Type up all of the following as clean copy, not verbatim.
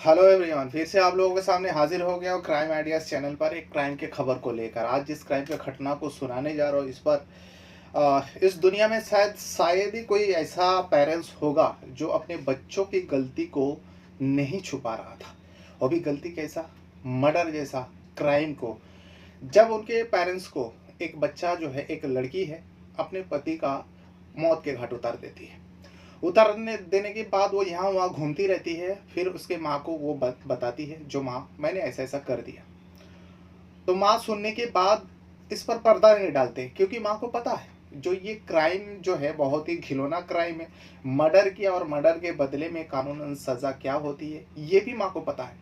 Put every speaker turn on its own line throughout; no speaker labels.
Hello everyone, फिर से आप लोगों के सामने हाजिर हो गया हूँ क्राइम आइडियाज चैनल पर एक क्राइम के खबर को लेकर। आज जिस क्राइम के घटना को सुनाने जा रहा हूँ इस पर इस दुनिया में शायद ही कोई ऐसा पेरेंट्स होगा जो अपने बच्चों की गलती को नहीं छुपा रहा था। वो भी गलती कैसा, मर्डर जैसा क्राइम को। जब उनके पेरेंट्स को एक बच्चा जो है, एक लड़की है, अपने पति का मौत के घाट उतार देती है। उतारने देने के बाद वो यहाँ वहाँ घूमती रहती है। फिर उसके माँ को वो बताती है, जो माँ मैंने ऐसा ऐसा कर दिया। तो माँ सुनने के बाद इस पर पर्दा नहीं डालते, क्योंकि माँ को पता है जो ये क्राइम जो है बहुत ही घिनौना क्राइम है। मर्डर किया और मर्डर के बदले में कानूनन सज़ा क्या होती है ये भी माँ को पता है।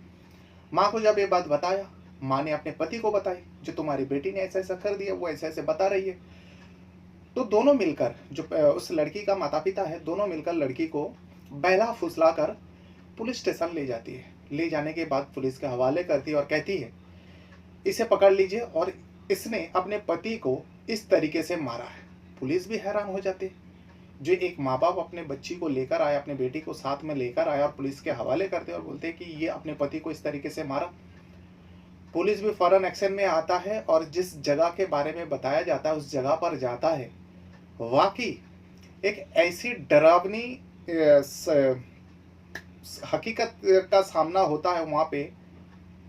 माँ को जब ये बात बताया, माँ ने अपने पति को बताई, जो तुम्हारी बेटी ने ऐसा ऐसा कर दिया, वो ऐसे ऐसे बता रही है। तो दोनों मिलकर, जो उस लड़की का माता पिता है, दोनों मिलकर लड़की को बहला फुसला कर पुलिस स्टेशन ले जाती है। ले जाने के बाद पुलिस के हवाले करती है और कहती है इसे पकड़ लीजिए, और इसने अपने पति को इस तरीके से मारा है। पुलिस भी हैरान हो जाती है। जो एक माँ बाप अपने बच्ची को लेकर आया, अपने बेटी को साथ में लेकर आया और पुलिस के हवाले करते और बोलते हैं कि ये अपने पति को इस तरीके से मारा। पुलिस भी फौरन एक्शन में आता है और जिस जगह के बारे में बताया जाता है उस जगह पर जाता है। वाकई एक ऐसी डरावनी हकीकत का सामना होता है वहाँ पे।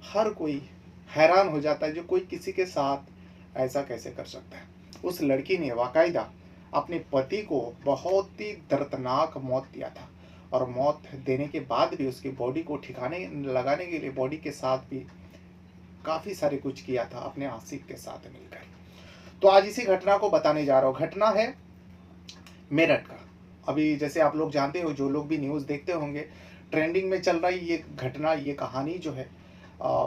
हर कोई हैरान हो जाता है, जो कोई किसी के साथ ऐसा कैसे कर सकता है। उस लड़की ने बाकायदा अपने पति को बहुत ही दर्दनाक मौत दिया था, और मौत देने के बाद भी उसकी बॉडी को ठिकाने लगाने के लिए बॉडी के साथ भी काफ़ी सारे कुछ किया था अपने आशिक के साथ मिलकर। तो आज इसी घटना को बताने जा रहा हूँ। घटना है मेरठ का। अभी जैसे आप लोग जानते हो, जो लोग भी न्यूज़ देखते होंगे, ट्रेंडिंग में चल रही ये घटना, ये कहानी जो है आ,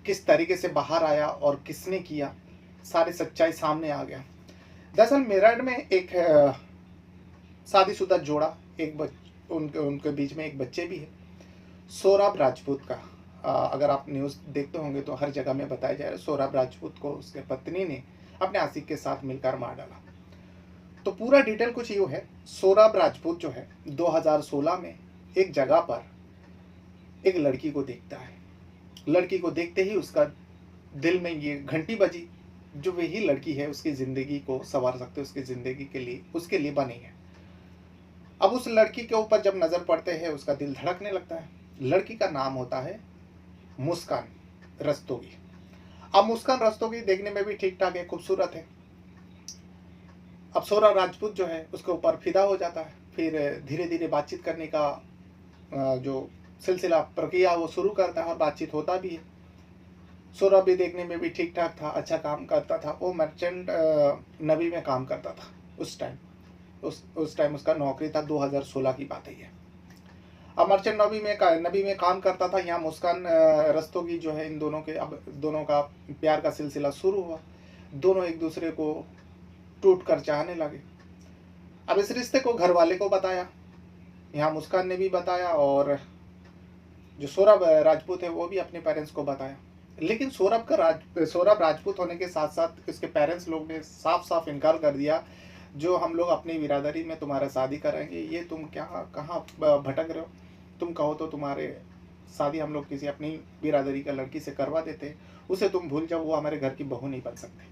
किस तरीके से बाहर आया और किसने किया, सारी सच्चाई सामने आ गया। दरअसल मेरठ में एक शादीशुदा जोड़ा, उनके उनके बीच में एक बच्चे भी है, सोराब राजपूत का। अगर आप न्यूज़ देखते होंगे तो हर जगह में बताया जा रहा है, सोराब राजपूत को उसके पत्नी ने अपने आशिक के साथ मिलकर मार डाला। तो पूरा डिटेल कुछ यूँ है। सोराब राजपूत जो है 2016 में एक जगह पर एक लड़की को देखता है। लड़की को देखते ही उसका दिल में ये घंटी बजी, जो वही लड़की है उसकी ज़िंदगी को संवार सकते, उसकी ज़िंदगी के लिए, उसके लिए बनी है। अब उस लड़की के ऊपर जब नज़र पड़ते हैं उसका दिल धड़कने लगता है। लड़की का नाम होता है मुस्कान रस्तोगी। अब मुस्कान रस्तोगी देखने में भी ठीक ठाक है, खूबसूरत है। अब सोरा राजपूत जो है उसके ऊपर फिदा हो जाता है। फिर धीरे धीरे बातचीत करने का जो सिलसिला प्रक्रिया वो शुरू करता है और बातचीत होता भी है। सोरा भी देखने में भी ठीक ठाक था, अच्छा काम करता था। वो मर्चेंट नबी में काम करता था उस टाइम उसका नौकरी था। 2016 की बात है ये। अब मर्चेंट नबी में काम करता था। यहाँ मुस्कान रस्तोगी जो है, इन दोनों के अब दोनों का प्यार का सिलसिला शुरू हुआ। दोनों एक दूसरे को टूट कर चाहने लगे। अब इस रिश्ते को घर वाले को बताया, यहाँ मुस्कान ने भी बताया, और जो सौरभ राजपूत है वो भी अपने पेरेंट्स को बताया। लेकिन सौरभ राजपूत होने के साथ साथ उसके पेरेंट्स लोग ने साफ साफ इनकार कर दिया, जो हम लोग अपनी बिरादरी में तुम्हारा शादी कराएंगे, ये तुम क्या कहाँ भटक रहे हो। तुम कहो तो तुम्हारे शादी हम लोग किसी अपनी बिरादरी का लड़की से करवा देते, उसे तुम भूल जाओ, वो हमारे घर की बहू नहीं बन सकते।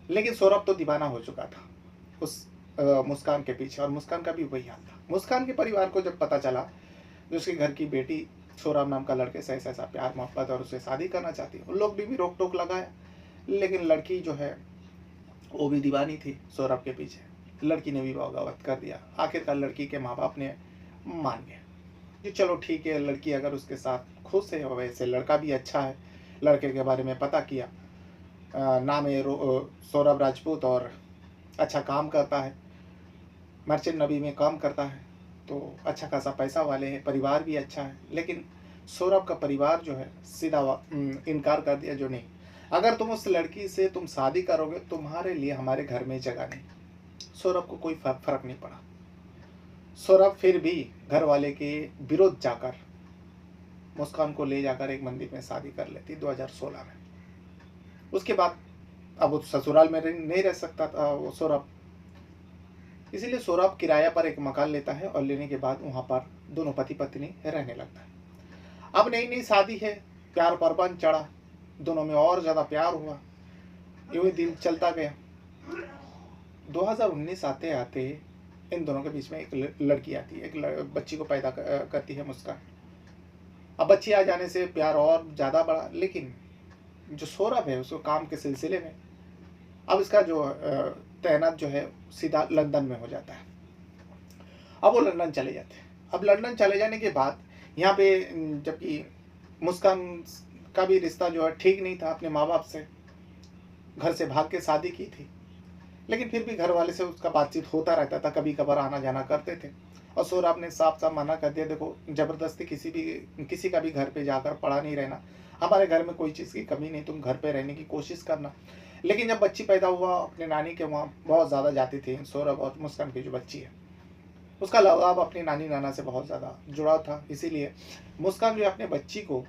लेकिन सौरभ तो दीवाना हो चुका था उस मुस्कान के पीछे, और मुस्कान का भी वही हाल था। मुस्कान के परिवार को जब पता चला कि उसके घर की बेटी सौरभ नाम का लड़के से ऐसा ऐसा प्यार मोहब्बत और उसे शादी करना चाहती है, उन लोग भी रोक टोक लगाया। लेकिन लड़की जो है वो भी दीवानी थी सौरभ के पीछे। लड़की ने भी बगावत कर दिया। आखिरकार लड़की के माँ बाप ने मान गया कि चलो ठीक है, लड़की अगर उसके साथ खुश है, वैसे लड़का भी अच्छा है। लड़के के बारे में पता किया, नाम है सौरभ राजपूत और अच्छा काम करता है, मर्चेंट नबी में काम करता है, तो अच्छा खासा पैसा वाले हैं, परिवार भी अच्छा है। लेकिन सौरभ का परिवार जो है सीधा इनकार कर दिया, जो नहीं, अगर तुम उस लड़की से तुम शादी करोगे तुम्हारे लिए हमारे घर में जगह नहीं। सौरभ को कोई फर्क नहीं पड़ा। सौरभ फिर भी घर वाले के विरोध जाकर मुस्कान को ले जाकर एक मंदिर में शादी कर लेती 2016 में। उसके बाद अब वो ससुराल में नहीं रह सकता था वो सौरभ, इसीलिए सौरभ किराया पर एक मकान लेता है और लेने के बाद वहाँ पर दोनों पति पत्नी रहने लगता है। अब नई नई शादी है, प्यार परवान चढ़ा, दोनों में और ज़्यादा प्यार हुआ, यूं ही दिन चलता गया। 2019 आते आते इन दोनों के बीच में एक लड़की आती है, एक बच्ची को पैदा करती है मुस्कान। अब बच्ची आ जाने से प्यार और ज़्यादा बढ़ा, लेकिन जो सौरभ है उसको काम के सिलसिले में अब इसका जो तैनात जो है सीधा लंदन में हो जाता है। अब वो लंदन चले जाते हैं। अब लंदन चले जाने के बाद यहाँ पे जबकि मुस्कान का भी रिश्ता जो है ठीक नहीं था, अपने माँ बाप से घर से भाग के शादी की थी, लेकिन फिर भी घर वाले से उसका बातचीत होता रहता था, कभी कभार आना जाना करते थे। और सौरभ ने साफ साफ मना कर दिया, देखो ज़बरदस्ती किसी का भी घर पे जाकर पड़ा नहीं रहना, हमारे घर में कोई चीज़ की कमी नहीं, तुम घर पे रहने की कोशिश करना। लेकिन जब बच्ची पैदा हुआ, अपने नानी के वहाँ बहुत ज़्यादा जाती थी सौरभ, और मुस्कान की जो बच्ची है उसका लगाव अपनी नानी नाना से बहुत ज़्यादा जुड़ाव था, इसीलिए मुस्कान जो अपने बच्ची को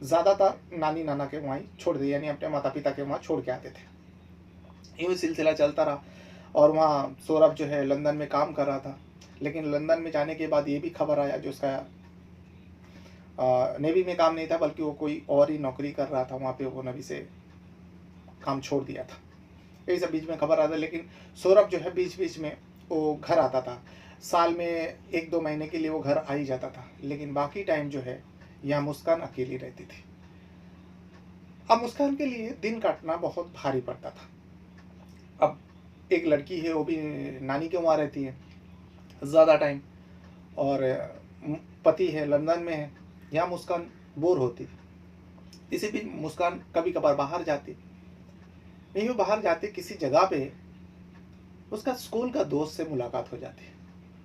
ज़्यादातर नानी नाना के वहाँ ही छोड़ दी, यानी अपने माता पिता के वहाँ छोड़ के आते थे। यूँ सिलसिला चलता रहा और वहाँ सौरभ जो है लंदन में काम कर रहा था। लेकिन लंदन में जाने के बाद ये भी खबर आया, जो उसका नेवी में काम नहीं था बल्कि वो कोई और ही नौकरी कर रहा था वहाँ पे, वो नेवी से काम छोड़ दिया था, यही सब बीच में खबर आता। लेकिन सौरभ जो है बीच बीच में वो घर आता था, साल में 1-2 महीने के लिए वो घर आ ही जाता था, लेकिन बाकी टाइम जो है यहाँ मुस्कान अकेली रहती थी। अब मुस्कान के लिए दिन काटना बहुत भारी पड़ता था। अब एक लड़की है, वो भी नानी के वहाँ रहती है ज़्यादा टाइम, और पति है लंदन में है, यहाँ मुस्कान बोर होती। इसी बीच मुस्कान कभी कभार बाहर जाती, नहीं वो बाहर जाती किसी जगह पे उसका स्कूल का दोस्त से मुलाकात हो जाती है।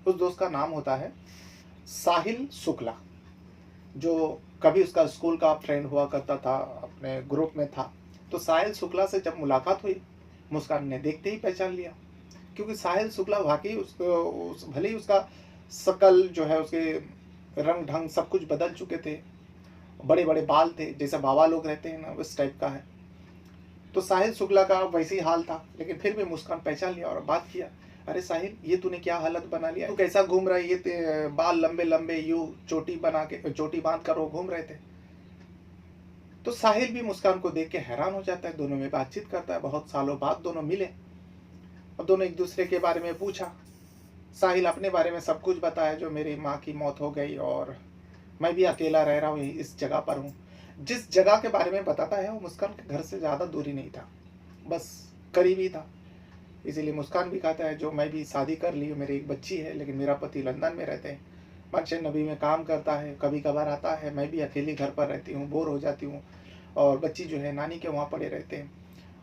उस दोस्त का नाम होता है साहिल शुक्ला, जो कभी उसका स्कूल का फ्रेंड हुआ करता था, अपने ग्रुप में था। तो साहिल शुक्ला से जब मुलाकात हुई, मुस्कान ने देखते ही पहचान लिया, क्योंकि साहिल शुक्ला वाकई भले ही उसका शकल जो है, उसके रंग ढंग सब कुछ बदल चुके थे, बड़े बड़े बाल थे, जैसे बाबा लोग रहते हैं ना उस टाइप का है। तो साहिल शुक्ला का वैसे ही हाल था, लेकिन फिर भी मुस्कान पहचान लिया और बात किया, अरे साहिल, ये तूने क्या हालत बना लिया, तू कैसा घूम रहा है, ये बाल लंबे लंबे यूं चोटी बांध कर वो घूम रहे थे। तो साहिल भी मुस्कान को देख के हैरान हो जाता है, दोनों में बातचीत करता है, बहुत सालों बाद दोनों मिले और दोनों एक दूसरे के बारे में पूछा। साहिल अपने बारे में सब कुछ बताया, जो मेरी माँ की मौत हो गई और मैं भी अकेला रह रहा हूँ, इस जगह पर हूँ। जिस जगह के बारे में बताता है वो मुस्कान के घर से ज़्यादा दूरी नहीं था, बस करीब ही था। इसीलिए मुस्कान भी कहता है, जो मैं भी शादी कर ली, मेरी एक बच्ची है, लेकिन मेरा पति लंदन में रहते हैं, मर्चेंट नेवी में काम करता है, कभी कभार आता है, मैं भी अकेली घर पर रहती हूँ, बोर हो जाती हूँ, और बच्ची जो है नानी के वहाँ पड़े रहते हैं,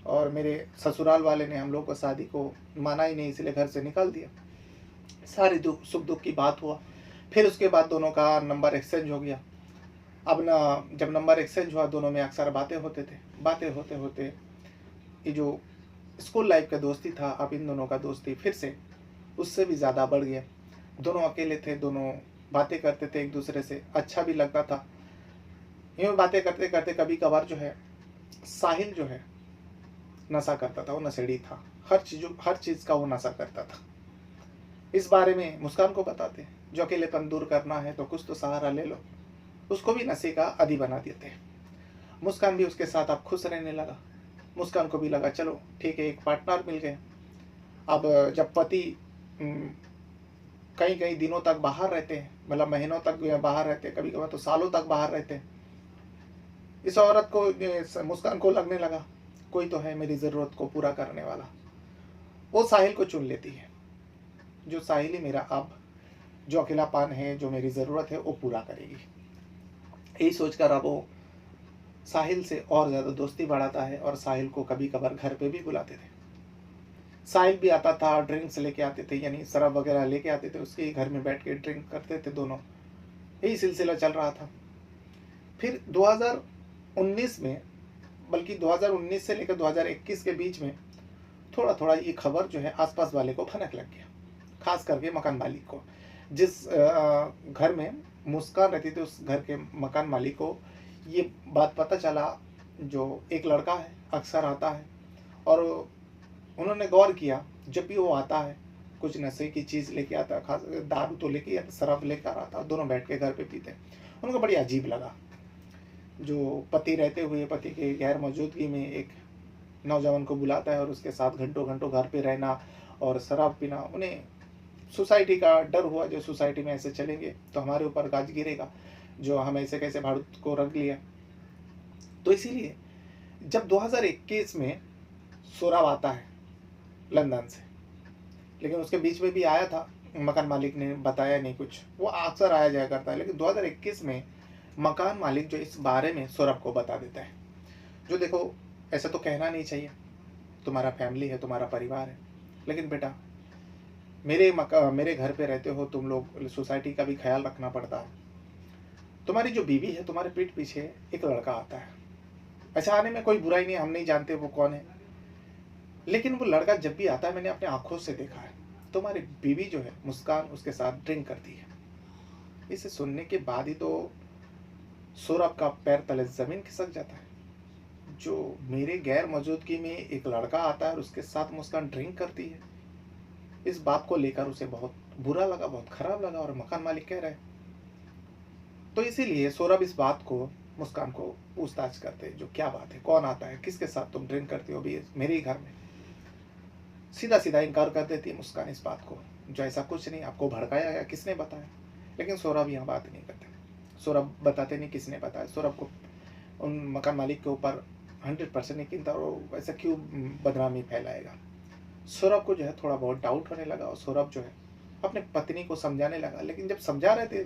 और मेरे ससुराल वाले ने हम लोग को शादी को माना ही नहीं, इसलिए घर से निकाल दिया। सारे सुख दुख की बात हुआ। फिर उसके बाद दोनों का नंबर एक्सचेंज हो गया। अब ना, जब नंबर एक्सचेंज हुआ, दोनों में अक्सर बातें होते थे, बातें होते होते ये जो स्कूल लाइफ का दोस्ती था, अब इन दोनों का दोस्ती फिर से उससे भी ज़्यादा बढ़ गया। दोनों अकेले थे, दोनों बातें करते थे एक दूसरे से, अच्छा भी लगता था। यूँ बातें करते करते कभी कभार जो है साहिल जो है नशा करता था, वो नशेड़ी था, हर चीज़ का वो नशा करता था। इस बारे में मुस्कान को बताते, जो अकेलेपन दूर करना है तो कुछ तो सहारा ले लो, उसको भी नशे का आदी बना देते हैं। मुस्कान भी उसके साथ अब खुश रहने लगा। मुस्कान को भी लगा, चलो ठीक है, एक पार्टनर मिल गए। अब जब पति कई कई दिनों तक बाहर रहते हैं, मतलब महीनों तक बाहर रहते हैं, कभी कभार तो सालों तक बाहर रहते हैं, इस औरत को, मुस्कान को लगने लगा कोई तो है मेरी ज़रूरत को पूरा करने वाला। वो साहिल को चुन लेती है, जो साहिल ही मेरा अब जो अकेलापन है, जो मेरी ज़रूरत है, वो पूरा करेगी। यही सोचकर अब वो साहिल से और ज़्यादा दोस्ती बढ़ाता है, और साहिल को कभी कभार घर पे भी बुलाते थे। साहिल भी आता था, ड्रिंक्स लेके आते थे, यानी शराब वगैरह लेके आते थे, उसके घर में बैठ के ड्रिंक करते थे दोनों। यही सिलसिला चल रहा था। फिर 2019 में, बल्कि 2019 से लेकर 2021 के बीच में थोड़ा थोड़ा ये खबर जो है आसपास वाले को भनक लग गया, खास करके मकान मालिक को। जिस घर में मुस्कान रहती थी, उस घर के मकान मालिक को ये बात पता चला, जो एक लड़का है अक्सर आता है, और उन्होंने गौर किया, जब भी वो आता है कुछ नशे की चीज़ लेके आता है, खास दारू तो लेके आता, शराब लेकर आता, दोनों बैठ के घर पे पीते। उनको बड़ी अजीब लगा। जो पति रहते हुए पति के गैर मौजूदगी में एक नौजवान को बुलाता है और उसके साथ घंटों घंटों घर पे रहना और शराब पीना, उन्हें सोसाइटी का डर हुआ, जो सोसाइटी में ऐसे चलेंगे तो हमारे ऊपर गाज गिरेगा, जो हम ऐसे कैसे भारत को रख लिया। तो इसीलिए जब 2021 में सोराब आता है लंदन से, लेकिन उसके बीच में भी आया था, मकान मालिक ने बताया नहीं कुछ, वो अक्सर आया जाया करता है, लेकिन 2021 में मकान मालिक जो इस बारे में सौरभ को बता देता है, जो देखो ऐसा तो कहना नहीं चाहिए, तुम्हारा फैमिली है, तुम्हारा परिवार है, लेकिन बेटा मेरे घर पे रहते हो तुम लोग, सोसाइटी का भी ख्याल रखना पड़ता है। तुम्हारी जो बीवी है, तुम्हारे पीठ पीछे एक लड़का आता है, ऐसा आने में कोई बुराई नहीं, हम नहीं जानते वो कौन है, लेकिन वो लड़का जब भी आता है मैंने अपने आंखों से देखा है, तुम्हारी बीवी जो है मुस्कान उसके साथ ड्रिंक करती है। इसे सुनने के बाद ही तो सौरभ का पैर तले जमीन खिसक जाता है। जो मेरे गैर मौजूदगी में एक लड़का आता है और उसके साथ मुस्कान ड्रिंक करती है, इस बात को लेकर उसे बहुत बुरा लगा, बहुत खराब लगा, और मकान मालिक कह रहे हैं। तो इसीलिए सौरभ इस बात को मुस्कान को पूछताछ करते, जो क्या बात है, कौन आता है, किसके साथ तुम ड्रिंक करती हो भी मेरे ही घर में। सीधा सीधा इनकार कर देती है मुस्कान इस बात को, जो ऐसा कुछ नहीं, आपको भड़काया गया, किसने बताया। लेकिन सौरभ यहाँ बात नहीं करते, सौरभ बताते नहीं किसने बताया। सौरभ को उन मकान मालिक के ऊपर 100% यकीन था, और ऐसा क्यों बदनामी फैलाएगा। सौरभ को जो है थोड़ा बहुत डाउट होने लगा, और सौरभ जो है अपने पत्नी को समझाने लगा, लेकिन जब समझा रहे थे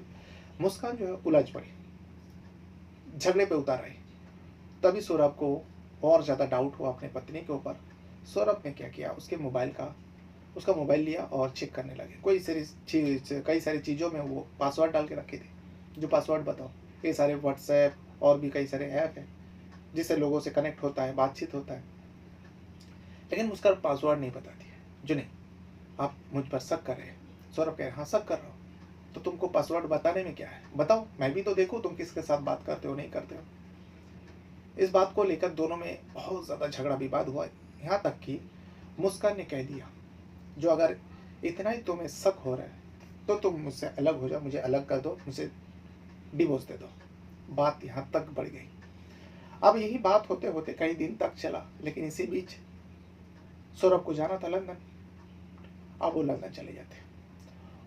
मुस्कान जो है उलझ पड़ी, झगड़े पे उतार रही। तभी सौरभ को और ज़्यादा डाउट हुआ अपने पत्नी के ऊपर। सौरभ ने क्या किया, उसका मोबाइल लिया और चेक करने लगे। कई सारी चीज़ों में वो पासवर्ड डाल के रखी थी, जो पासवर्ड बताओ, कई सारे व्हाट्सएप और भी कई सारे ऐप हैं जिससे लोगों से कनेक्ट होता है, बातचीत होता है, लेकिन उसका पासवर्ड नहीं बताती है। जो नहीं, आप मुझ पर शक कर रहे हैं। सौरभ कह रहे, हाँ शक कर रहा हूँ, तो तुमको पासवर्ड बताने में क्या है, बताओ, मैं भी तो देखूँ तुम किसके साथ बात करते हो नहीं करते हो। इस बात को लेकर दोनों में बहुत ज़्यादा झगड़ा विवाद हुआ, यहाँ तक कि मुस्कान ने कह दिया, जो अगर इतना ही तुम्हें शक हो रहा है तो तुम मुझसे अलग हो जाओ, मुझे अलग कर दो, मुझे डिवोर्स दे दो। बात यहाँ तक बढ़ गई। अब यही बात होते होते कई दिन तक चला, लेकिन इसी बीच सौरभ को जाना था लंदन। अब वो लंदन चले जाते,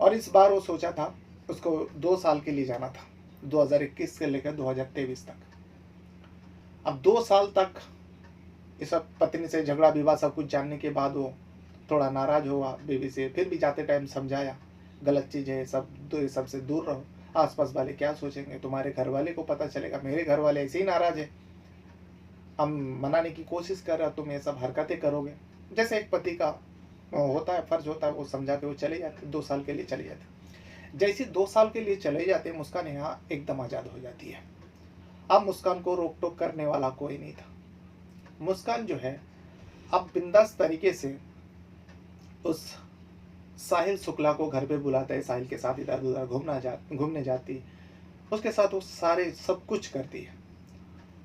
और इस बार वो सोचा था उसको 2 साल के लिए जाना था, 2021 से लेकर 2023 तक। अब 2 साल तक इस सब पत्नी से झगड़ा विवाद सब कुछ जानने के बाद वो थोड़ा नाराज हुआ बीवी से, फिर भी जाते टाइम समझाया गलत चीज़ है, सबसे दूर रहो, आसपास वाले क्या सोचेंगे, तुम्हारे घर वाले को पता चलेगा, मेरे घर वाले ऐसे ही नाराज है, हम मनाने की कोशिश कर रहे हो, तुम ये सब हरकतें करोगे। जैसे एक पति का होता है, फर्ज होता है, वो समझा के वो चले जाते, 2 साल के लिए चले जाते। जैसे 2 साल के लिए चले जाते, मुस्कान यहाँ एकदम आज़ाद हो जाती है। अब मुस्कान को रोक टोक करने वाला कोई नहीं था। मुस्कान जो है अब बिंदास तरीके से उस साहिल शुक्ला को घर पे बुलाता है, साहिल के साथ इधर उधर घूमने जाती, उसके साथ वो सारे सब कुछ करती है।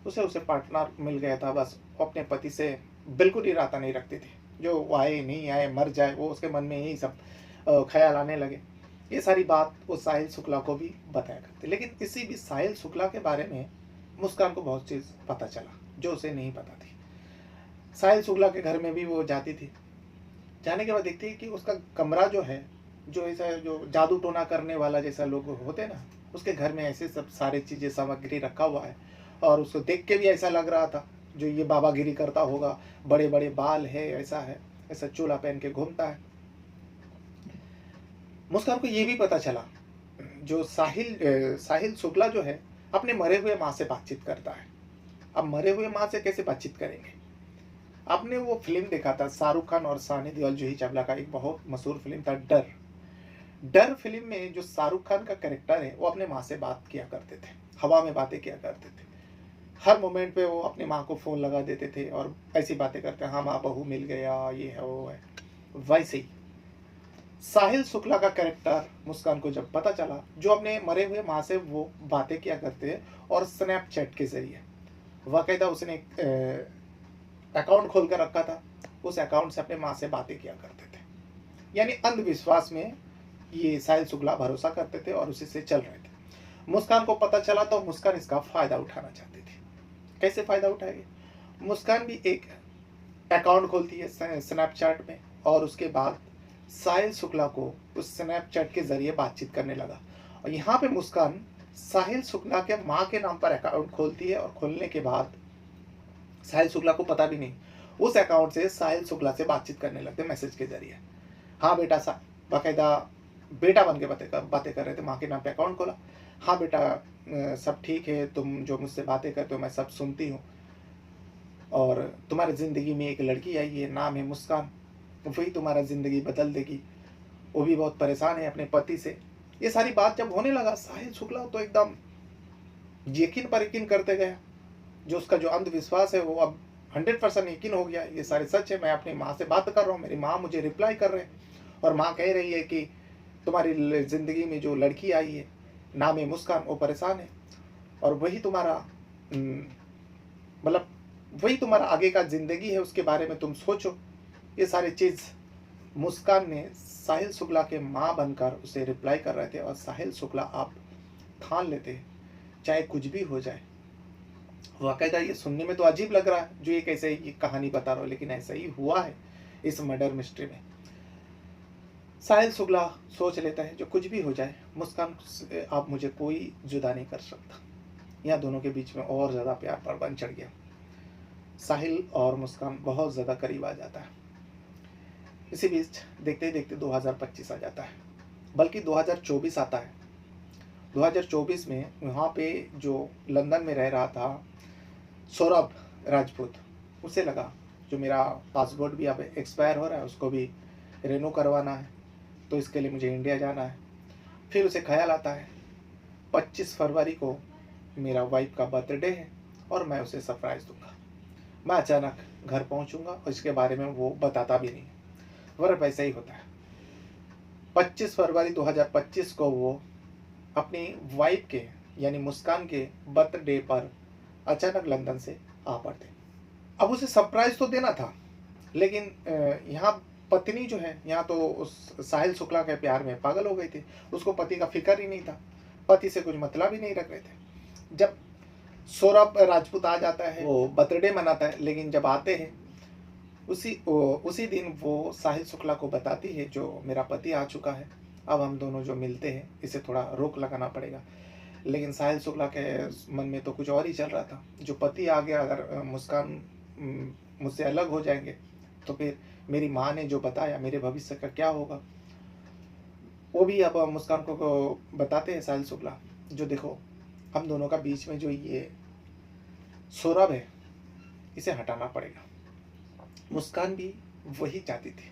उसे पार्टनर मिल गया था, बस वो अपने पति से बिल्कुल इरादा नहीं रखती थी, जो वो आए नहीं आए मर जाए, वो उसके मन में यही सब ख्याल आने लगे। ये सारी बात वो साहिल शुक्ला को भी बताया करती, लेकिन इसी भी साहिल शुक्ला के बारे में मुस्कान को बहुत चीज़ पता चला जो उसे नहीं पता थी। साहिल शुक्ला के घर में भी वो जाती थी, जाने के बाद देखती है कि उसका कमरा जो है, जो ऐसा जो जादू टोना करने वाला जैसा लोग होते हैं ना, उसके घर में ऐसे सब सारी चीज़ें सामग्री रखा हुआ है, और उसको देख के भी ऐसा लग रहा था जो ये बाबागिरी करता होगा, बड़े बड़े बाल है, ऐसा चोला पहन के घूमता है। मुस्कान को ये भी पता चला जो साहिल शुक्ला जो है अपने मरे हुए माँ से बातचीत करता है। अब मरे हुए माँ से कैसे बातचीत करेंगे। आपने वो फिल्म देखा था शाहरुख खान और सानी देओल जूही चावला का, एक बहुत मशहूर फिल्म था डर फिल्म में जो शाहरुख खान का कैरेक्टर है वो अपने माँ से बात किया करते थे, हवा में बातें किया करते थे, हर मोमेंट पे वो अपनी माँ को फ़ोन लगा देते थे और ऐसी बातें करते हैं, हाँ माँ बहू मिल गया, ये है वो है। वैसे ही साहिल शुक्ला का कैरेक्टर मुस्कान को जब पता चला, जो अपने मरे हुए माँ से वो बातें किया करते हैं, और स्नैपचैट के जरिए बाकायदा उसने अकाउंट खोल कर रखा था, उस अकाउंट से अपने माँ से बातें किया करते थे। यानी अंधविश्वास में ये साहिल शुक्ला भरोसा करते थे और उसी से चल रहे थे। मुस्कान को पता चला तो मुस्कान इसका फायदा उठाना चाहती थी। कैसे फायदा उठाएगी? मुस्कान भी एक अकाउंट खोलती है स्नैपचैट में, और उसके बाद साहिल शुक्ला को उस स्नैपचैट के जरिए बातचीत करने लगा। और यहाँ पे मुस्कान साहिल शुक्ला के माँ के नाम पर अकाउंट खोलती है, और खोलने के बाद साहिल शुक्ला को पता भी नहीं, उस अकाउंट से साहिल शुक्ला से बातचीत करने लगते मैसेज के जरिए। हाँ बेटा, बाकायदा बेटा बन के बातें कर रहे थे, माँ के नाम पे अकाउंट खोला। हाँ बेटा, सब ठीक है, तुम जो मुझसे बातें करते हो मैं सब सुनती हूँ, और तुम्हारी ज़िंदगी में एक लड़की आई है, नाम है मुस्कान, वही तुम्हारा ज़िंदगी बदल देगी, वो भी बहुत परेशान है अपने पति से। ये सारी बात जब होने लगा, साहिल शुक्ला तो एकदम यकीन पर यकीन करते गया। जो उसका जो अंधविश्वास है वो अब 100% यकीन हो गया, ये सारे सच है। मैं अपनी माँ से बात कर रहा हूँ, मेरी माँ मुझे रिप्लाई कर रहे हैं, और माँ कह रही है कि तुम्हारी ज़िंदगी में जो लड़की आई है, नाम है मुस्कान, वो परेशान है, और वही तुम्हारा मतलब वही तुम्हारा आगे का ज़िंदगी है, उसके बारे में तुम सोचो। ये सारी चीज़ मुस्कान ने साहिल शुक्ला के माँ बनकर उसे रिप्लाई कर रहे थे। और साहिल शुक्ला आप ठान लेते हैं, चाहे कुछ भी हो जाए। वाकईदा ये सुनने में तो अजीब लग रहा है, जो ये कैसे ये कहानी बता रहा हूँ, लेकिन ऐसा ही हुआ है इस मर्डर मिस्ट्री में। साहिल शुक्ला सोच लेता है, जो कुछ भी हो जाए मुस्कान से आप मुझे कोई जुदा नहीं कर सकता। यहाँ दोनों के बीच में और ज़्यादा प्यार परवान चढ़ गया। साहिल और मुस्कान बहुत ज़्यादा करीब आ जाता है। इसी बीच देखते ही देखते 2025 आ जाता है, बल्कि 2024 आता है। 2024 में वहाँ पे जो लंदन में रह रहा था सौरभ राजपूत, उसे लगा जो मेरा पासपोर्ट भी अब एक्सपायर हो रहा है, उसको भी रिन्यू करवाना है, तो इसके लिए मुझे इंडिया जाना है। फिर उसे ख्याल आता है 25 फरवरी को मेरा वाइफ का बर्थडे है, और मैं उसे सरप्राइज़ दूंगा। मैं अचानक घर पहुंचूंगा, और इसके बारे में वो बताता भी नहीं, वरना वैसा ही होता है। 25 फरवरी 2025 को वो अपनी वाइफ के यानी मुस्कान के बर्थडे पर अचानक लंदन से आ पड़ते। अब उसे सरप्राइज तो देना था, लेकिन यहाँ पत्नी जो है, यहाँ तो उस साहिल शुक्ला के प्यार में पागल हो गई थी। उसको पति का फिक्र ही नहीं था, पति से कुछ मतलब ही नहीं रख रहे थे। जब सौरभ राजपूत आ जाता है, वो बर्थडे मनाता है, लेकिन जब आते हैं उसी दिन वो साहिल शुक्ला को बताती है, जो मेरा पति आ चुका है, अब हम दोनों जो मिलते हैं इसे थोड़ा रोक लगाना पड़ेगा। लेकिन साहिल शुक्ला के मन में तो कुछ और ही चल रहा था, जो पति आ गया, अगर मुस्कान मुझसे अलग हो जाएंगे तो फिर मेरी माँ ने जो बताया मेरे भविष्य का क्या होगा। वो भी अब मुस्कान को बताते हैं साहिल शुक्ला, जो देखो हम दोनों का बीच में जो ये सौरभ है, इसे हटाना पड़ेगा। मुस्कान भी वही चाहती थी।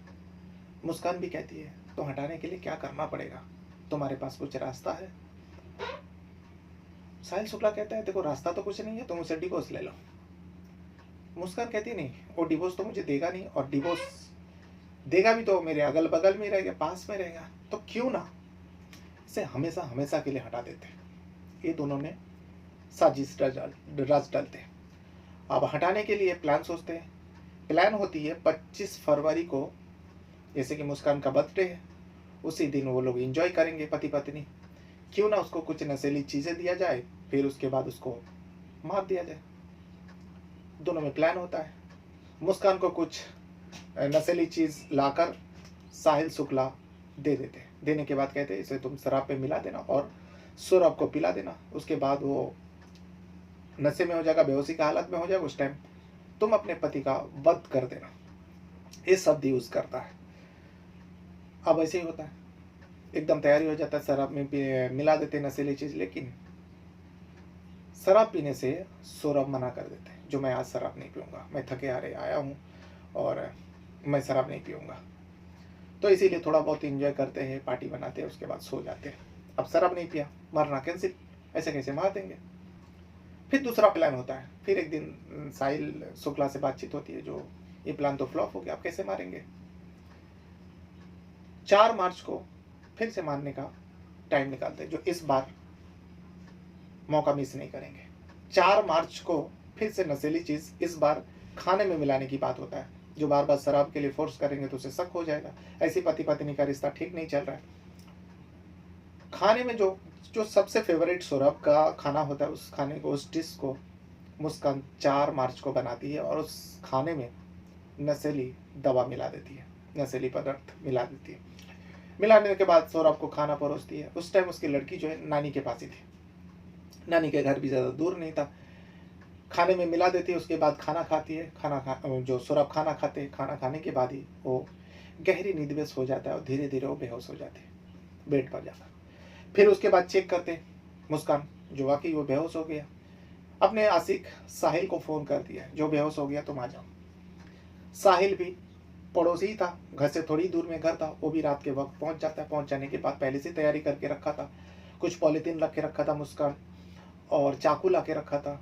मुस्कान भी कहती है तो हटाने के लिए क्या करना पड़ेगा, तुम्हारे पास कुछ रास्ता है? साहिल शुक्ला कहता है देखो रास्ता तो कुछ नहीं है, तुम उसे डिवोर्स ले लो। मुस्कान कहती नहीं, वो डिवोर्स तो मुझे देगा नहीं, और डिवोर्स देगा भी तो मेरे अगल बगल में रहेगा, पास में रहेगा, तो क्यों ना इसे हमेशा हमेशा के लिए हटा देते। ये दोनों ने साजिश रच डालते। अब हटाने के लिए प्लान सोचते हैं। प्लान होती है 25 फरवरी को, जैसे कि मुस्कान का बर्थडे है, उसी दिन वो लोग एंजॉय करेंगे पति पत्नी। क्यों ना उसको कुछ नशीली चीज़ें दिया जाए, फिर उसके बाद उसको मार दिया जाए। दोनों में प्लान होता है। मुस्कान को कुछ नशीली चीज़ लाकर साहिल शुक्ला दे देते। देने के बाद कहते इसे तुम शराब पे मिला देना और सौरभ को पिला देना, उसके बाद वो नशे में हो जाएगा, बेहोशी की हालत में हो जाएगा, उस टाइम तुम अपने पति का वध कर देना। ये शब्द यूज़ करता है। अब ऐसे ही होता है, एकदम तैयारी हो जाता है, शराब में मिला देते नशीली चीज़। लेकिन शराब पीने से सौरभ मना कर देते हैं, जो मैं आज शराब नहीं पीऊँगा, मैं थके हारे आया हूँ और मैं शराब नहीं पीऊँगा। तो इसीलिए थोड़ा बहुत इंजॉय करते हैं, पार्टी बनाते हैं, उसके बाद सो जाते हैं। अब शराब नहीं पिया, मरना कैंसिल, ऐसे कैसे मार देंगे। फिर दूसरा प्लान होता है। फिर एक दिन साहिल शुक्ला से बातचीत होती है, जो ये प्लान तो फ्लॉप हो गया, आप कैसे मारेंगे। 4 मार्च को फिर से मारने का टाइम निकालते हैं, जो इस बार मौका मिस नहीं करेंगे। 4 मार्च को फिर से नशीली चीज़, इस बार खाने में मिलाने की बात होता है। जो बार बार शराब के लिए फोर्स करेंगे तो उसे शक हो जाएगा, ऐसी पति पत्नी का रिश्ता ठीक नहीं चल रहा है। खाने में जो जो सबसे फेवरेट सौरभ का खाना होता है, उस खाने को, उस डिश को मुस्कान 4 मार्च को बनाती है और उस खाने में नशीली दवा मिला देती है, नशीली पदार्थ मिला देती है। मिलाने के बाद सौरभ को खाना परोसती है। उस टाइम उसकी लड़की जो है नानी के पास ही थी, नानी के घर भी ज़्यादा दूर नहीं था। खाने में मिला देती है, उसके बाद खाना खाती है। जो सौरभ खाना खाते हैं, खाना खाने के बाद ही वो गहरी नींद में सो जाता है और धीरे धीरे वो बेहोश हो जाती है, बेड पर जाकर। फिर उसके बाद चेक करते हैं मुस्कान, जो वाकई वो बेहोश हो गया। अपने आशिक साहिल को फ़ोन कर दिया, जो बेहोश हो गया तुम आ जाओ। साहिल भी पड़ोसी ही था, घर से थोड़ी दूर में घर था, वो भी रात के वक्त पहुंच जाता है। पहुंच जाने के बाद पहले से तैयारी करके रखा था, कुछ पॉलीथीन रख के रखा था मुस्कान, और चाकू ला के रखा था।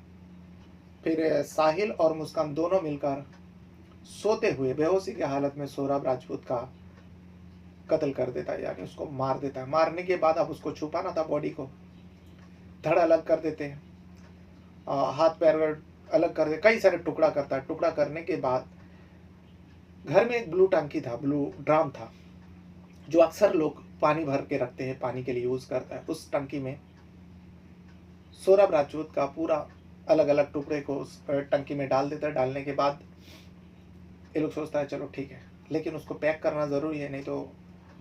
फिर साहिल और मुस्कान दोनों मिलकर सोते हुए बेहोशी की हालत में सौरभ राजपूत का कत्ल कर देता है, यानी उसको मार देता है। मारने के बाद अब उसको छुपाना था, बॉडी को धड़ अलग कर देते हैं, हाथ पैर अलग कर दे, कई सारे टुकड़ा करता है। टुकड़ा करने के बाद घर में एक ब्लू टंकी था, ब्लू ड्राम था, जो अक्सर लोग पानी भर के रखते हैं, पानी के लिए यूज करता है। उस टंकी में सौरभ राजपूत का पूरा अलग अलग टुकड़े को उस टंकी में डाल देता है। डालने के बाद ये लोग सोचता है चलो ठीक है, लेकिन उसको पैक करना ज़रूरी है, नहीं तो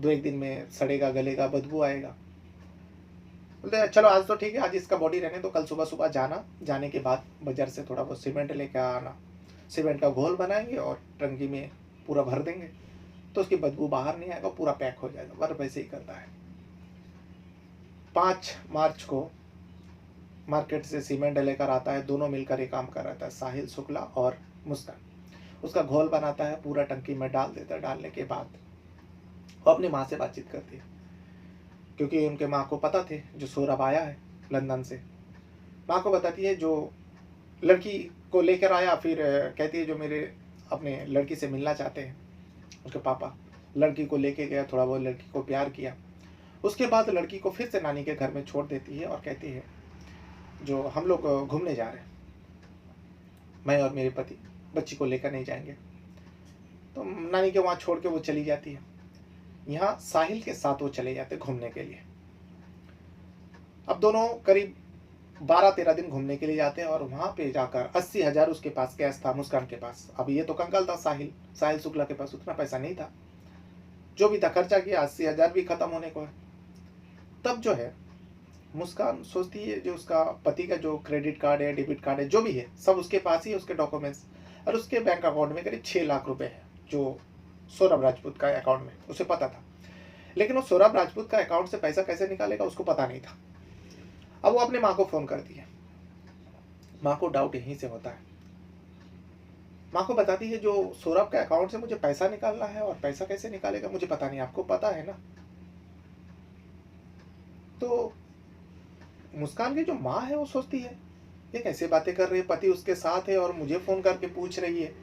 2-1 दिन में सड़ेगा, गलेगा, बदबू आएगा। बोलते हैं चलो आज तो ठीक है, आज इसका बॉडी रहने तो, कल सुबह सुबह जाना, जाने के बाद बाजार से थोड़ा बहुत सीमेंट लेकर आना, सीमेंट का घोल बनाएंगे और टंकी में पूरा भर देंगे, तो उसकी बदबू बाहर नहीं आएगा, पूरा पैक हो जाएगा। वर वैसे ही करता है। 5 मार्च को मार्केट से सीमेंट लेकर आता है, दोनों मिलकर ये काम कर रहा था, साहिल शुक्ला और मुस्कान। उसका घोल बनाता है, पूरा टंकी में डाल देता है। डालने के बाद वो अपनी माँ से बातचीत करती है, क्योंकि उनके माँ को पता थे जो सौरभ आया है लंदन से। माँ को बताती है जो लड़की को लेकर आया, फिर कहती है जो मेरे अपने लड़की से मिलना चाहते हैं। उसके पापा लड़की को लेके गया, थोड़ा बहुत लड़की को प्यार किया। उसके बाद लड़की को फिर से नानी के घर में छोड़ देती है और कहती है जो हम लोग घूमने जा रहे हैं, मैं और मेरे पति बच्ची को लेकर नहीं जाएंगे। तो नानी के वहाँ छोड़ के वो चली जाती है। यहाँ साहिल के साथ वो चले जाते घूमने के लिए। अब दोनों करीब 12-13 दिन घूमने के लिए जाते हैं और वहाँ पे जाकर 80,000 उसके पास कैश था, मुस्कान के पास। अब ये तो कंगाल था साहिल शुक्ला के पास उतना पैसा नहीं था। जो भी था खर्चा किया, 80,000 भी खत्म होने को है। तब जो है मुस्कान सोचती है जो उसका पति का जो क्रेडिट कार्ड है, डेबिट कार्ड है, जो भी है सब उसके पास ही है, उसके डॉक्यूमेंट्स, और उसके बैंक अकाउंट में करीब 6 लाख रुपए है, जो सौरभ राजपूत का अकाउंट में, उसे पता था। लेकिन वो सौरभ राजपूत का अकाउंट से पैसा कैसे निकालेगा उसको पता नहीं था। अब वो अपने माँ को फोन करती है। माँ को डाउट यहीं से होता है। माँ को बताती है जो सौरभ के अकाउंट से मुझे पैसा निकालना है, और पैसा कैसे निकालेगा मुझे पता नहीं, आपको पता है ना। तो मुस्कान की जो माँ है वो सोचती है ये कैसे बातें कर रही है, पति उसके साथ है और मुझे फोन करके पूछ रही है।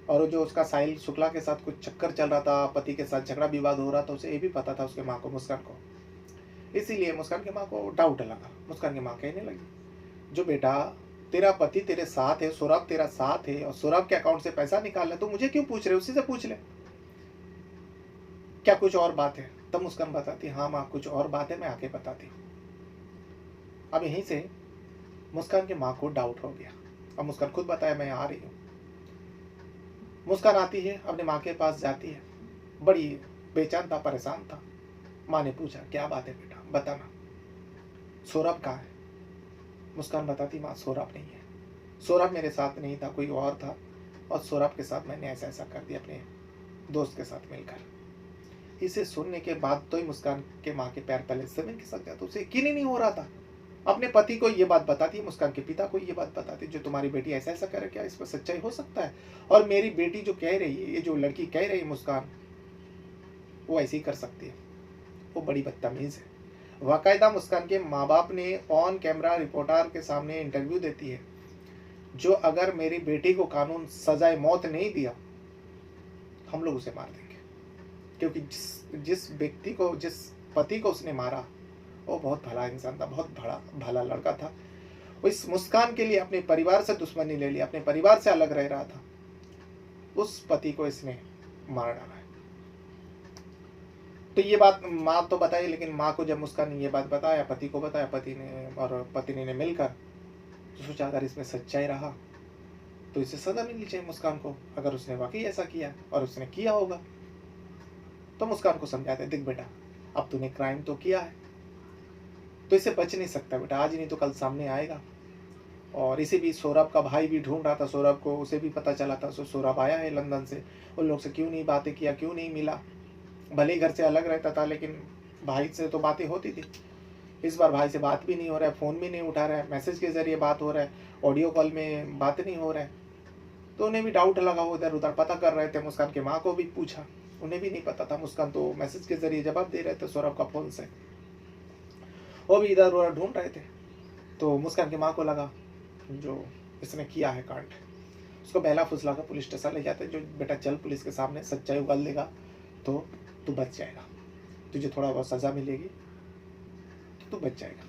और जो उसका साहिल शुक्ला के साथ कुछ चक्कर चल रहा था, पति के साथ झगड़ा विवाद हो रहा था, उसे ये भी पता था उसके माँ को, मुस्कान को। इसीलिए मुस्कान की माँ को डाउट लगा। मुस्कान की माँ कहने लगी जो बेटा तेरा पति तेरे साथ है, सौरभ तेरा साथ है, और सौरभ के अकाउंट से पैसा निकाल ले, तो मुझे क्यों पूछ रहे, उसी से पूछ ले, क्या कुछ और बात है। तब मुस्कान बताती हाँ माँ कुछ और बात है, मैं आके बताती। अब यहीं से मुस्कान की माँ को डाउट हो गया। अब मुस्कान खुद बताया मैं आ रही हूँ। मुस्कान आती है, अपने माँ के पास जाती है, बड़ी बेचैन था, परेशान था। माँ ने पूछा क्या बात है बेटा बताना, सौरभ कहाँ है। मुस्कान बताती माँ सौरभ नहीं है, सौरभ मेरे साथ नहीं था, कोई और था, और सौरभ के साथ मैंने ऐसा ऐसा कर दिया अपने दोस्त के साथ मिलकर। इसे सुनने के बाद तो ही मुस्कान के माँ के पैर तले जमीन खिसक गया। तो उसे यकीन ही नहीं हो रहा था। अपने पति को ये बात बताती, मुस्कान के पिता को ये बात बताती जो तुम्हारी बेटी ऐसा ऐसा करे, क्या इस पर सच्चाई हो सकता है। और मेरी बेटी जो कह रही है, ये जो लड़की कह रही है मुस्कान, वो ऐसे ही कर सकती है, वो बड़ी बदतमीज है। बाकायदा मुस्कान के माँ बाप ने ऑन कैमरा रिपोर्टर के सामने इंटरव्यू देती है जो अगर मेरी बेटी को कानून सजाए मौत नहीं दिया हम लोग उसे मार देंगे, क्योंकि जिस व्यक्ति को, जिस पति को उसने मारा वो बहुत भला इंसान था, बहुत भला लड़का था। वो इस मुस्कान के लिए अपने परिवार से दुश्मनी ले ली, अपने परिवार से अलग रह रहा था, उस पति को इसने मार डाला है। तो ये बात माँ तो बताई, लेकिन माँ को जब मुस्कान ने ये बात बताया, पति को बताया, पति ने और पत्नी ने मिलकर तो सोचा अगर इसमें सच्चाई रहा तो इसे सजा मिलनी चाहिए मुस्कान को, अगर उसने वाकई ऐसा किया और उसने किया होगा। तो मुस्कान को समझाते, देख बेटा, अब तूने क्राइम तो किया है तो इससे बच नहीं सकता बेटा, आज नहीं तो कल सामने आएगा। और इसी बीच सौरभ का भाई भी ढूंढ रहा था सौरभ को, उसे भी पता चला था। सौरभ आया है लंदन से, उन लोग से क्यों नहीं बातें किया, क्यों नहीं मिला। भले ही घर से अलग रहता था लेकिन भाई से तो बातें होती थी। इस बार भाई से बात भी नहीं हो रहा है, फ़ोन भी नहीं उठा रहा है, मैसेज के जरिए बात हो रहा है, ऑडियो कॉल में बात नहीं हो रहा है। तो उन्हें भी डाउट लगा, वो इधर उधर पता कर रहे थे। मुस्कान की माँ को भी पूछा, उन्हें भी नहीं पता था। मुस्कान तो मैसेज के जरिए जवाब दे रहे थे सौरभ का फ़ोन से, वो भी इधर उधर ढूंढ रहे थे। तो मुस्कान की माँ को लगा जो इसने किया है कांड, उसको बहला फुसला कर पुलिस स्टेशन ले जाते, जो बेटा चल पुलिस के सामने सच्चाई उगल देगा तो तू बच जाएगा, तुझे थोड़ा बहुत सज़ा मिलेगी तो तू बच जाएगा।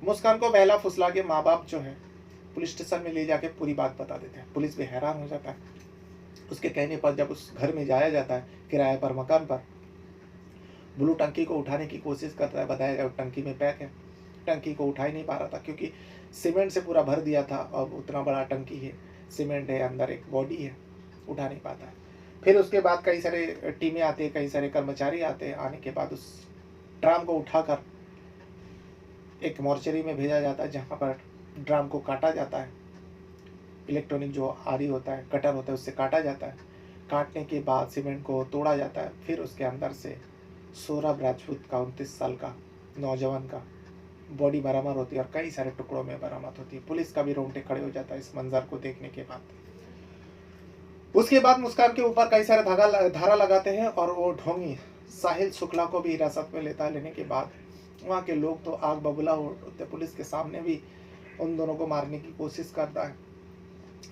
मुस्कान को बहला फुसला के माँ बाप जो है पुलिस स्टेशन में ले जाके पूरी बात बता देते हैं। पुलिस भी हैरान हो जाता है। उसके कहने पर जब उस घर में जाया जाता है किराए पर मकान पर, ब्लू टंकी को उठाने की कोशिश करता है। बताया जाए टंकी में पैक है, टंकी को उठा ही नहीं पा रहा था क्योंकि सीमेंट से पूरा भर दिया था। अब उतना बड़ा टंकी है, सीमेंट है, अंदर एक बॉडी है, उठा नहीं पाता है। फिर उसके बाद कई सारे टीमें आती है, कई सारे कर्मचारी आते हैं। आने के बाद उस ड्राम को उठाकर एक मॉर्चरी में भेजा जाता है, जहाँ पर ड्राम को काटा जाता है। इलेक्ट्रॉनिक जो आरी होता है, कटर होता है, उससे काटा जाता है। काटने के बाद सीमेंट को तोड़ा जाता है। फिर उसके अंदर से सौरभ राजपूत का 29 साल का नौजवान का बॉडी बरामद होती है और कई सारे टुकड़ों में बरामद होती है। पुलिस का भी रोंगटे खड़े हो जाता है इस मंजर को देखने के बाद। उसके बाद मुस्कान के ऊपर कई सारे धारा लगाते हैं और वो ढोंगी साहिल शुक्ला को भी हिरासत में लेता है। लेने के बाद वहाँ के लोग तो आग बबूला होते, पुलिस के सामने भी उन दोनों को मारने की कोशिश करता है,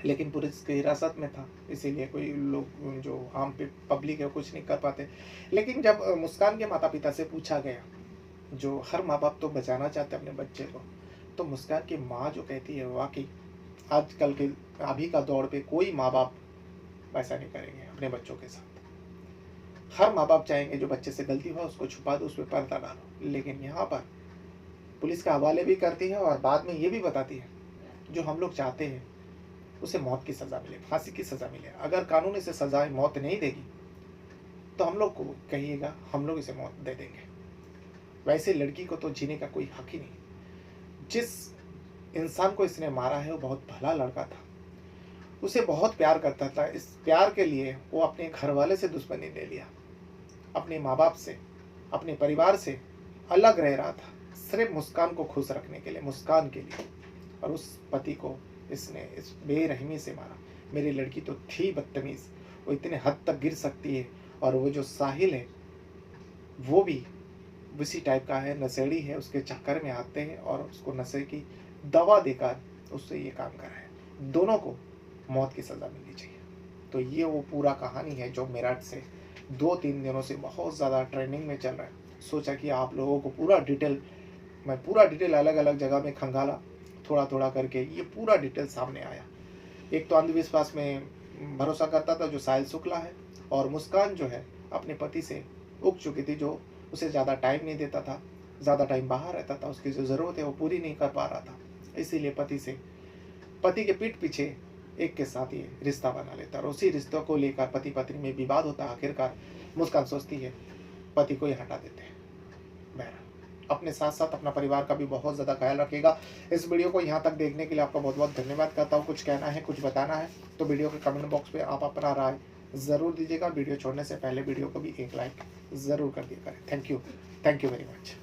लेकिन पुलिस की हिरासत में था, इसीलिए कोई लोग जो आम पब्लिक है कुछ नहीं कर पाते। लेकिन जब मुस्कान के माता पिता से पूछा गया, जो हर माँ बाप तो बचाना चाहते अपने बच्चे को, तो मुस्कान की माँ जो कहती है वाकई आजकल के अभी का दौर पे कोई माँ बाप वैसा नहीं करेंगे अपने बच्चों के साथ। हर माँ बाप चाहेंगे जो बच्चे से गलती हुआ उसको छुपा दो, उस पर पर्दा डालो। लेकिन यहाँ पर पुलिस का हवाले भी करती है और बाद में ये भी बताती है जो हम लोग चाहते हैं उसे मौत की सज़ा मिले, फांसी की सज़ा मिले। अगर कानून इसे सज़ा मौत नहीं देगी तो हम लोग को कहिएगा, हम लोग इसे मौत दे देंगे। वैसे लड़की को तो जीने का कोई हक ही नहीं। जिस इंसान को इसने मारा है वो बहुत भला लड़का था, उसे बहुत प्यार करता था। इस प्यार के लिए वो अपने घर वाले से दुश्मनी ले लिया, अपने माँ बाप से, अपने परिवार से अलग रह रहा था, सिर्फ मुस्कान को खुश रखने के लिए, मुस्कान के लिए। और उस पति को इसने इस बेरहमी से मारा। मेरी लड़की तो थी बदतमीज़, वो इतने हद तक गिर सकती है। और वो जो साहिल है वो भी उसी टाइप का है, नशेड़ी है, उसके चक्कर में आते हैं और उसको नशे की दवा देकर उससे ये काम कर रहे हैं। दोनों को मौत की सज़ा मिलनी चाहिए। तो ये वो पूरा कहानी है जो मेरठ से 2-3 दिनों से बहुत ज़्यादा ट्रेंडिंग में चल रहा है। सोचा कि आप लोगों को पूरा डिटेल अलग अलग जगह में खंगाला, थोड़ा थोड़ा करके ये पूरा डिटेल सामने आया। एक तो अंधविश्वास में भरोसा करता था जो साहिल शुक्ला है, और मुस्कान जो है अपने पति से उग चुकी थी, जो उसे ज़्यादा टाइम नहीं देता था, ज़्यादा टाइम बाहर रहता था, उसकी जो ज़रूरत है वो पूरी नहीं कर पा रहा था। इसीलिए पति के पीठ पीछे एक के साथ ये रिश्ता बना लेता है और उसी रिश्तों को लेकर पति पत्नी में विवाद होता है। आखिरकार मुस्कान सोचती है पति को ही हटा देते हैं। बहरहाल अपने साथ साथ अपना परिवार का भी बहुत ज़्यादा ख्याल रखिएगा। इस वीडियो को यहाँ तक देखने के लिए आपका बहुत बहुत धन्यवाद करता हूँ। कुछ कहना है, कुछ बताना है तो वीडियो के कमेंट बॉक्स में आप अपना राय ज़रूर दीजिएगा। वीडियो छोड़ने से पहले वीडियो को भी एक लाइक ज़रूर कर दिया करें। Thank you very much.